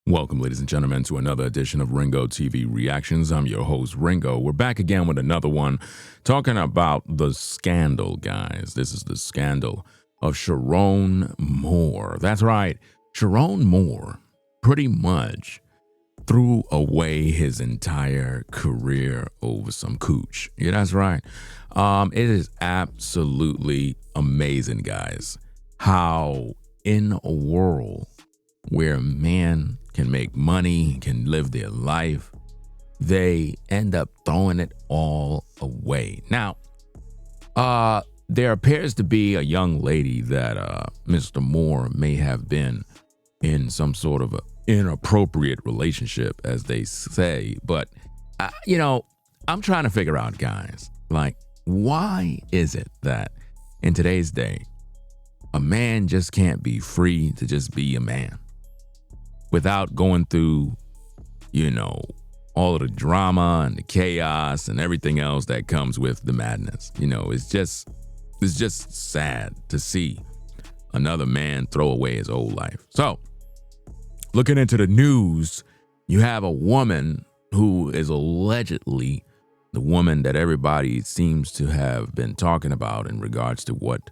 Welcome, ladies and gentlemen, to another edition of Ringo TV Reactions. I'm your host, Ringo. We're back again with another one, talking about the scandal, guys. This is the scandal of Chiron Moore. That's right. Chiron Moore pretty much threw away his entire career over some cooch. Yeah, that's right. It is absolutely amazing, guys, how in a world where man can make money, can live their life, they end up throwing it all away. Now, there appears to be a young lady that Mr. Moore may have been in some sort of an inappropriate relationship, as they say. But, I'm trying to figure out, guys, like, why is it that in today's day, a man just can't be free to just be a man without going through, all of the drama and the chaos and everything else that comes with the madness? It's just sad to see another man throw away his old life. So, looking into the news, you have a woman who is allegedly the woman that everybody seems to have been talking about in regards to what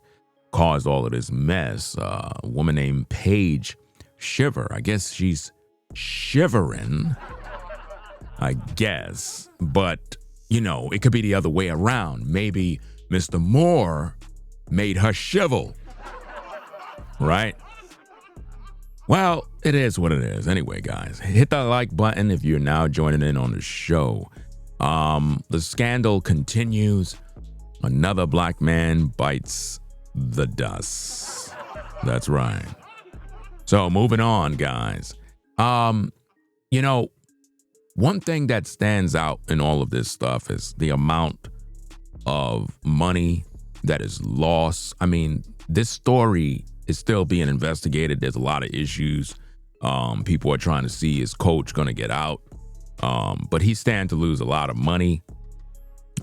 caused all of this mess. A woman named Paige Shiver. I guess she's shivering, I guess. But, it could be the other way around. Maybe Mr. Moore made her shivel, right? Well, it is what it is. Anyway, guys, hit that like button if you're now joining in on the show. The scandal continues. Another black man bites the dust. That's right. So moving on, guys. One thing that stands out in all of this stuff is the amount of money that is lost. I mean, this story is still being investigated. There's a lot of issues. People are trying to see, is Coach going to get out? But he's standing to lose a lot of money.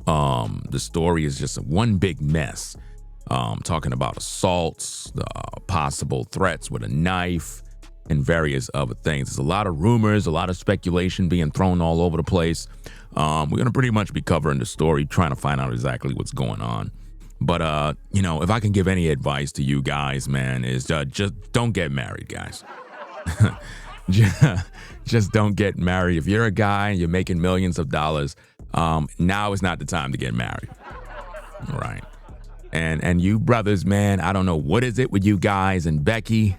The story is just one big mess. Talking about assaults, possible threats with a knife, and various other things. There's a lot of rumors, a lot of speculation being thrown all over the place. We're going to pretty much be covering the story, trying to find out exactly what's going on. But, if I can give any advice to you guys, man, is just don't get married, guys. Just don't get married. If you're a guy and you're making millions of dollars, now is not the time to get married. Right. And you brothers, man, I don't know, what is it with you guys and Becky?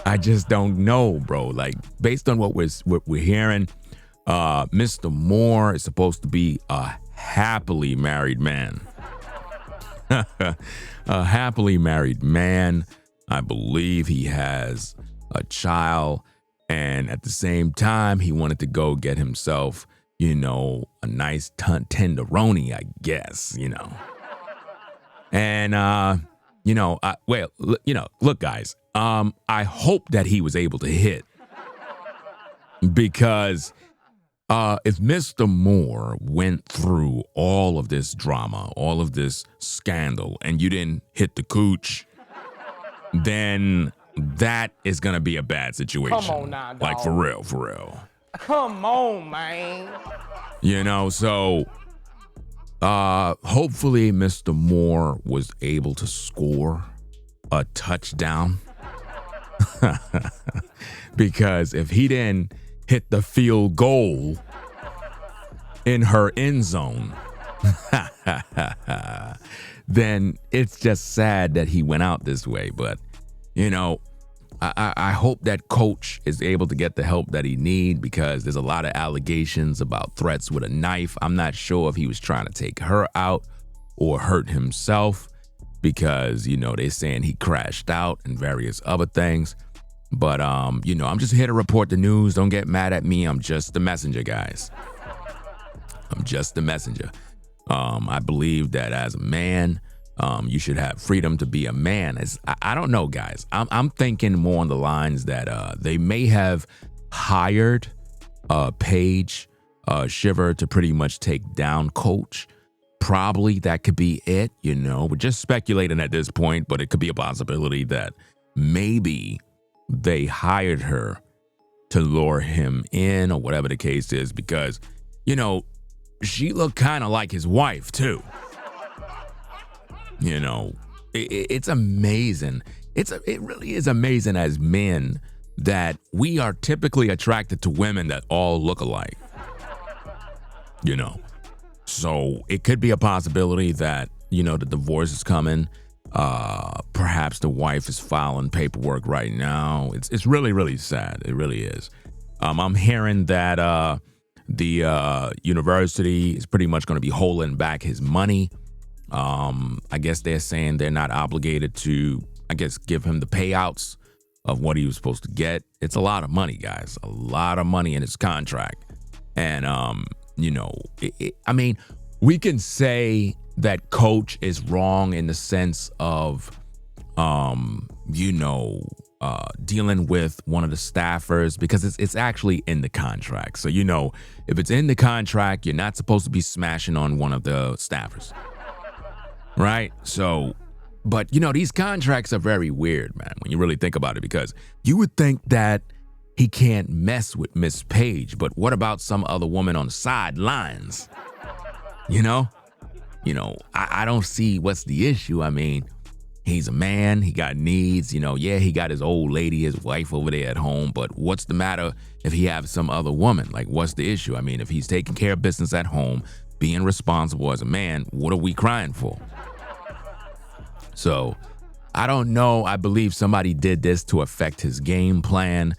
I just don't know, bro. Like, based on what we're hearing, Mr. Moore is supposed to be a happily married man. A happily married man. I believe he has a child. And at the same time, he wanted to go get himself, a nice tenderoni, I guess, And, look, guys, I hope that he was able to hit, because if Mr. Moore went through all of this drama, all of this scandal, and you didn't hit the cooch, then that is going to be a bad situation. Come on now, dog. Like, for real, for real. Come on, man. So hopefully Mr. Moore was able to score a touchdown. Because if he didn't hit the field goal in her end zone, then it's just sad that he went out this way. But, I hope that Coach is able to get the help that he needs, because there's a lot of allegations about threats with a knife. I'm not sure if he was trying to take her out or hurt himself, because, they're saying he crashed out and various other things. But, I'm just here to report the news. Don't get mad at me. I'm just the messenger, guys. I'm just the messenger. I believe that as a man, you should have freedom to be a man. I don't know, guys. I'm thinking more on the lines that they may have hired Paige Shiver to pretty much take down Coach. Probably that could be it, We're just speculating at this point, but it could be a possibility that maybe they hired her to lure him in or whatever the case is, because, you know, she looked kind of like his wife too. You know, it's amazing. It really is amazing as men that we are typically attracted to women that all look alike. You know, so it could be a possibility that, you know, the divorce is coming. Perhaps the wife is filing paperwork right now. It's really, really sad. It really is. I'm hearing that the university is pretty much going to be holding back his money. I guess they're saying they're not obligated to, I guess, give him the payouts of what he was supposed to get. It's a lot of money, guys. A lot of money in his contract. And, you know, I mean, we can say that Coach is wrong in the sense of, you know, dealing with one of the staffers, because it's actually in the contract. So, you know, if it's in the contract, you're not supposed to be smashing on one of the staffers. Right? So, but, you know, these contracts are very weird, man, when you really think about it, because you would think that he can't mess with Miss Paige, but what about some other woman on the sidelines? You know, I don't see what's the issue. I mean, he's a man, he got needs, you know, yeah, he got his old lady, his wife over there at home, but what's the matter if he has some other woman? Like, what's the issue? I mean, if he's taking care of business at home, being responsible as a man, what are we crying for? So, I don't know. I believe somebody did this to affect his game plan,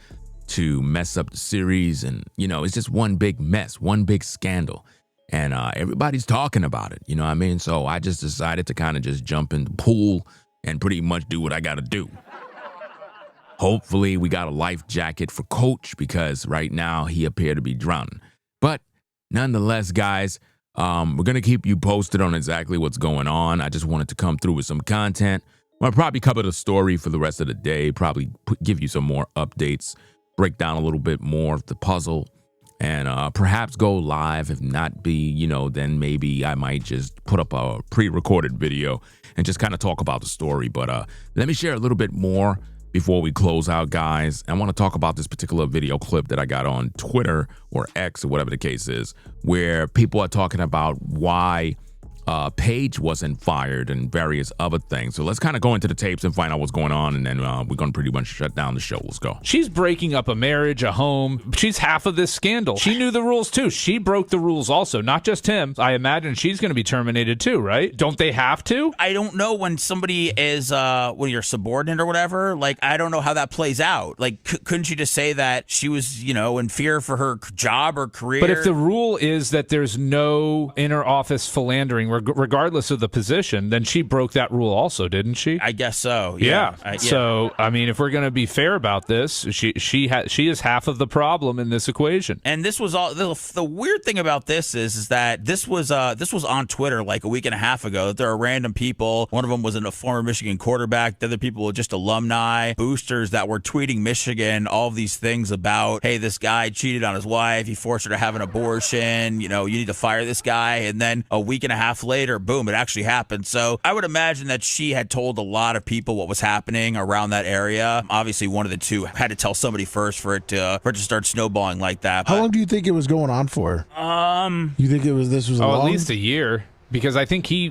to mess up the series. And, you know, it's just one big mess, one big scandal. And everybody's talking about it. You know what I mean? So I just decided to kind of just jump in the pool and pretty much do what I got to do. Hopefully we got a life jacket for Coach, because right now he appeared to be drowning. But nonetheless, guys, we're going to keep you posted on exactly what's going on. I just wanted to come through with some content. I'll probably cover the story for the rest of the day, probably give you some more updates, break down a little bit more of the puzzle, and perhaps go live. If not be, you know, then maybe I might just put up a pre-recorded video and just kind of talk about the story. But let me share a little bit more before we close out, guys. I want to talk about this particular video clip that I got on Twitter or X or whatever the case is, where people are talking about why Paige wasn't fired and various other things. So let's kind of go into the tapes and find out what's going on, and then we're going to pretty much shut down the show. Let's go. She's breaking up a marriage, a home. She's half of this scandal. She knew the rules too. She broke the rules also, not just him. I imagine she's going to be terminated too, right? Don't they have to? I don't know when somebody is when you're subordinate or whatever. Like, I don't know how that plays out. Like, couldn't you just say that she was, you know, in fear for her job or career? But if the rule is that there's no inner office philandering, regardless of the position, then she broke that rule also, didn't she? I guess so. Yeah. Yeah. So, I mean, if we're going to be fair about this, she is half of the problem in this equation. And this was all the weird thing about this is that this was on Twitter like a week and a half ago. There are random people. One of them was a former Michigan quarterback. The other people were just alumni, boosters that were tweeting Michigan all of these things about, hey, this guy cheated on his wife. He forced her to have an abortion. You know, you need to fire this guy. And then a week and a half later, boom, it actually happened. So I would imagine that she had told a lot of people what was happening around that area. Obviously, one of the two had to tell somebody first for it to start snowballing like that. How long do you think it was going on for? You think this was at least a year? Because I think he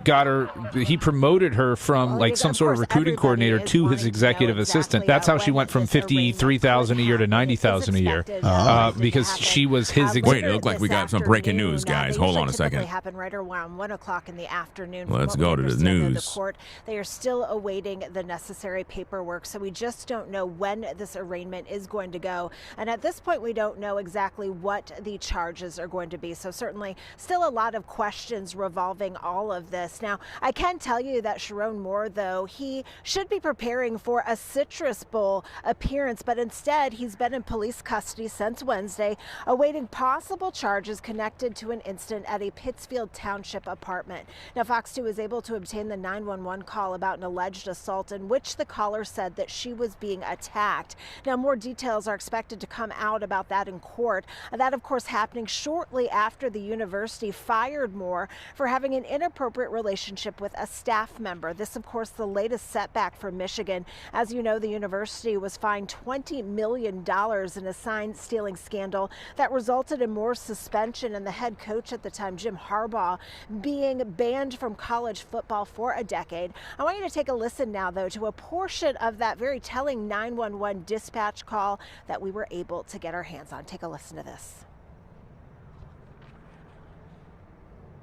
promoted her from like some sort of recruiting coordinator to his executive assistant. That's how she went from $53,000 a year to $90,000 a year. Because she was his. Wait, it looked like we got some breaking news, guys. Hold on a second. Happened right around 1 o'clock in the afternoon. Let's go to the news. They are still awaiting the necessary paperwork, so we just don't know when this arraignment is going to go. And at this point, we don't know exactly what the charges are going to be. So certainly, still a lot of questions revolving all of this. Now, I can tell you that Chiron Moore, though, he should be preparing for a Citrus Bowl appearance, but instead he's been in police custody since Wednesday, awaiting possible charges connected to an incident at a Pittsfield Township apartment. Now, Fox 2 was able to obtain the 911 call about an alleged assault in which the caller said that she was being attacked. Now, more details are expected to come out about that in court. That, of course, happening shortly after the university fired Moore for having having an inappropriate relationship with a staff member. This, of course, the latest setback for Michigan. As you know, the university was fined $20 million in a sign stealing scandal that resulted in Moore's suspension and the head coach at the time, Jim Harbaugh, being banned from college football for a decade. I want you to take a listen now, though, to a portion of that very telling 911 dispatch call that we were able to get our hands on. Take a listen to this.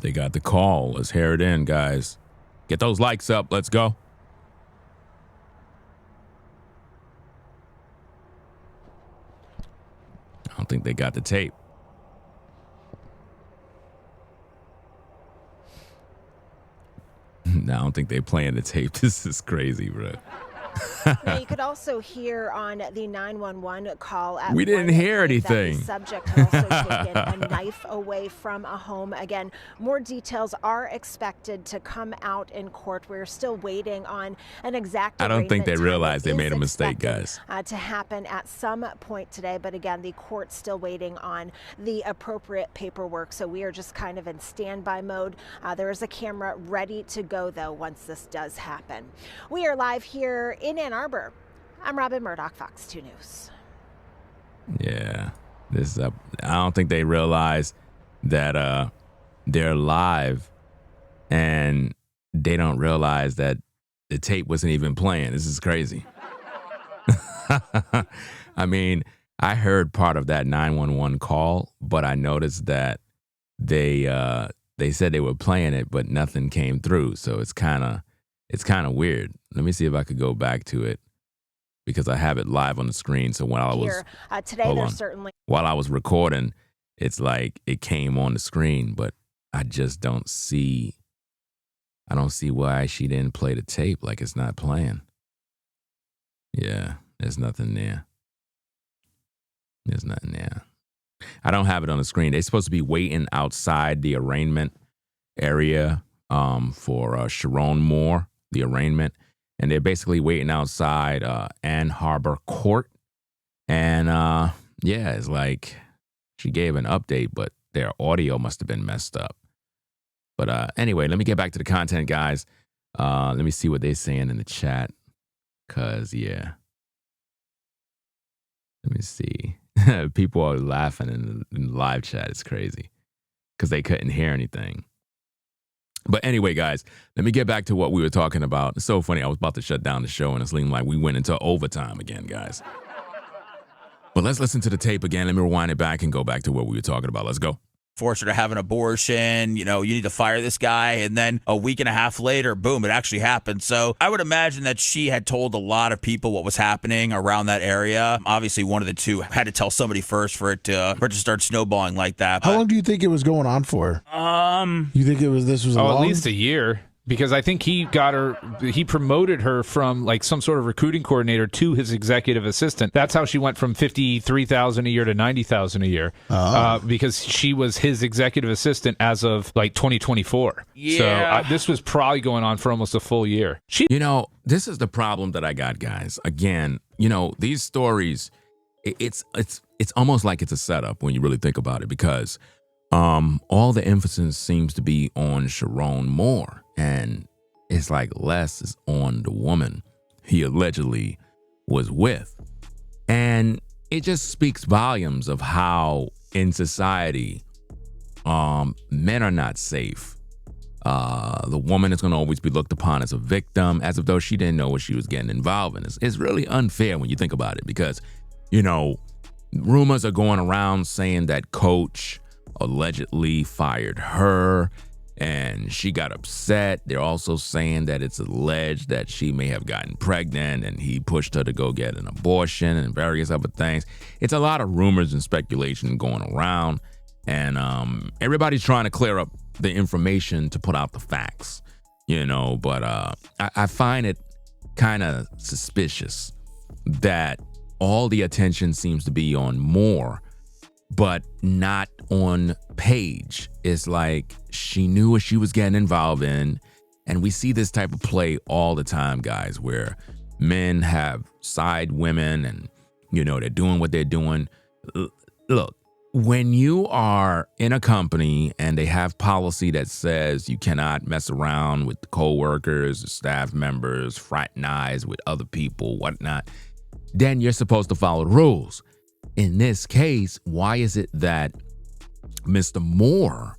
They got the call. Let's hear it in, guys. Get those likes up. Let's go. I don't think they got the tape. No, I don't think they're playing the tape. This is crazy, bro. Now, you could also hear on the 911 call at we didn't hear anything. That the subject had also taken a knife away from a home. Again, more details are expected to come out in court. We're still waiting on an exact. I don't think they arraignment realize time. they made a mistake, guys. To happen at some point today, but again, the court's still waiting on the appropriate paperwork. So we are just kind of in standby mode. There is a camera ready to go, though, once this does happen. We are live here in Ann Arbor. I'm Robin Murdoch, Fox 2 News. Yeah, this is I don't think they realize that they're live, and they don't realize that the tape wasn't even playing. This is crazy. I mean, I heard part of that 911 call, but I noticed that they said they were playing it, but nothing came through. So it's kind of weird. Let me see if I could go back to it, because I have it live on the screen. So when I was today, there's certainly while I was recording, it's like it came on the screen, but I just don't see. I don't see why she didn't play the tape. Like, it's not playing. Yeah, there's nothing there. There's nothing there. I don't have it on the screen. They're supposed to be waiting outside the arraignment area for Chiron Moore, the arraignment. And they're basically waiting outside Ann Arbor Court. And yeah, it's like she gave an update, but their audio must have been messed up. But anyway, let me get back to the content, guys. Let me see what they're saying in the chat. Because, yeah. Let me see. People are laughing in the live chat. It's crazy because they couldn't hear anything. But anyway, guys, let me get back to what we were talking about. It's so funny. I was about to shut down the show, and it seemed like we went into overtime again, guys. But let's listen to the tape again. Let me rewind it back and go back to what we were talking about. Let's go. Force her to have an abortion, you need to fire this guy. And then a week and a half later, boom, it actually happened. So I would imagine that she had told a lot of people what was happening around that area. Obviously, one of the two had to tell somebody first for it to start snowballing like that. How long do you think it was going on for? You think this was at least a year? Because I think he promoted her from like some sort of recruiting coordinator to his executive assistant. That's how she went from $53,000 a year to $90,000 a year. Because she was his executive assistant as of like 2024. Yeah. So this was probably going on for almost a full year. This is the problem that I got, guys. Again, these stories, it's almost like it's a setup when you really think about it, because all the emphasis seems to be on Chiron Moore. And it's like less is on the woman he allegedly was with. And it just speaks volumes of how in society, men are not safe. The woman is going to always be looked upon as a victim, as if though she didn't know what she was getting involved in. It's really unfair when you think about it, because, rumors are going around saying that Coach allegedly fired her and she got upset. They're also saying that it's alleged that she may have gotten pregnant and he pushed her to go get an abortion and various other things. It's a lot of rumors and speculation going around, and everybody's trying to clear up the information to put out the facts, but I find it kind of suspicious that all the attention seems to be on Moore, but not on Paige. It's like she knew what she was getting involved in. And we see this type of play all the time, guys, where men have side women and, they're doing what they're doing. Look, when you are in a company and they have policy that says you cannot mess around with the coworkers, staff members, fraternize with other people, whatnot, then you're supposed to follow the rules. In this case, why is it that Mr. Moore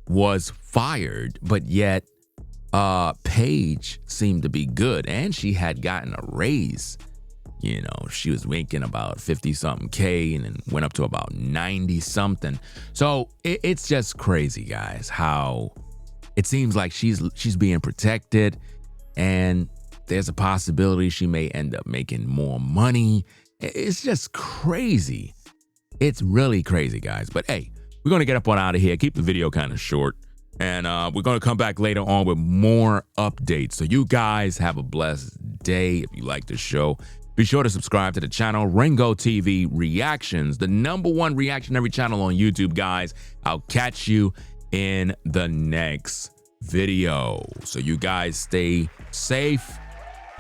was fired, but yet Paige seemed to be good and she had gotten a raise? You know, she was making about 50-something K and then went up to about 90-something. So it's just crazy, guys, how it seems like she's being protected and there's a possibility she may end up making more money. It's just crazy. It's really crazy, guys. But hey, we're going to get up on out of here. Keep the video kind of short. And we're going to come back later on with more updates. So you guys have a blessed day. If you like the show, be sure to subscribe to the channel, Ringo TV Reactions, the #1 reactionary channel on YouTube, guys. I'll catch you in the next video. So you guys stay safe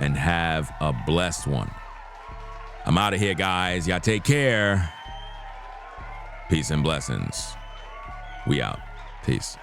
and have a blessed one. I'm out of here, guys. Y'all take care. Peace and blessings. We out. Peace.